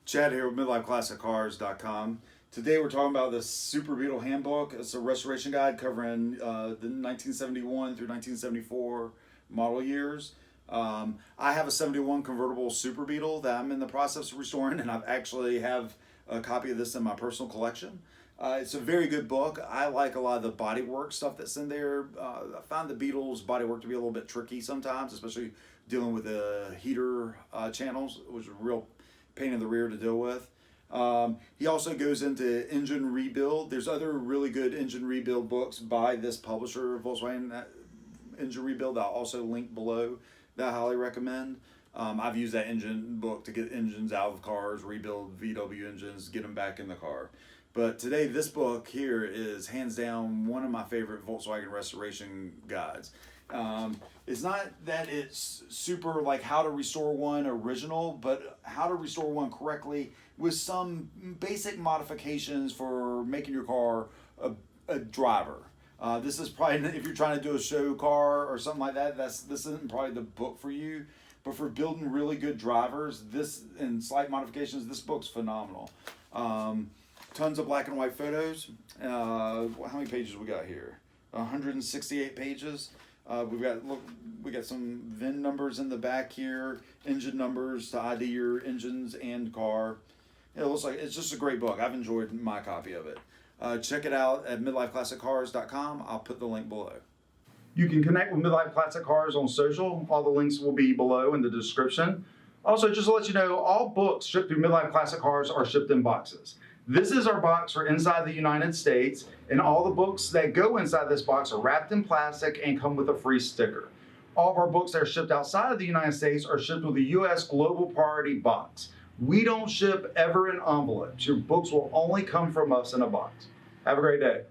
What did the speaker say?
Chad here with MidlifeClassicCars.com. Today we're talking about the Super Beetle Handbook. It's a restoration guide covering the 1971 through 1974 model years. I have a 71 convertible Super Beetle that I'm in the process of restoring, and I actually have a copy of this in my personal collection. It's a very good book. I like a lot of the bodywork stuff that's in there. I found the Beetle's bodywork to be a little bit tricky sometimes, especially dealing with the heater channels, which is a real pain in the rear to deal with. He also goes into engine rebuild. There's other really good engine rebuild books by this publisher, Volkswagen Engine Rebuild. I'll also link below that I highly recommend. I've used that engine book to get engines out of cars, rebuild VW engines, get them back in the car. But today, this book here is hands down one of my favorite Volkswagen restoration guides. It's not that it's super like how to restore one original, but how to restore one correctly with some basic modifications for making your car a driver. This is probably, if you're trying to do a show car or something like that, this isn't probably the book for you. But for building really good drivers, this and slight modifications, this book's phenomenal. Tons of black and white photos. How many pages we got here? 168 pages. We got some VIN numbers in the back here, engine numbers to ID your engines and car. It looks like it's just a great book. I've enjoyed my copy of it. Check it out at MidlifeClassicCars.com. I'll put the link below. You can connect with Midlife Classic Cars on social. All the links will be below in the description. Also, just to let you know, all books shipped through Midlife Classic Cars are shipped in boxes. This is our box for inside the United States, and all the books that go inside this box are wrapped in plastic and come with a free sticker. All of our books that are shipped outside of the United States are shipped with a U.S. Global Priority box. We don't ship ever in envelopes. Your books will only come from us in a box. Have a great day.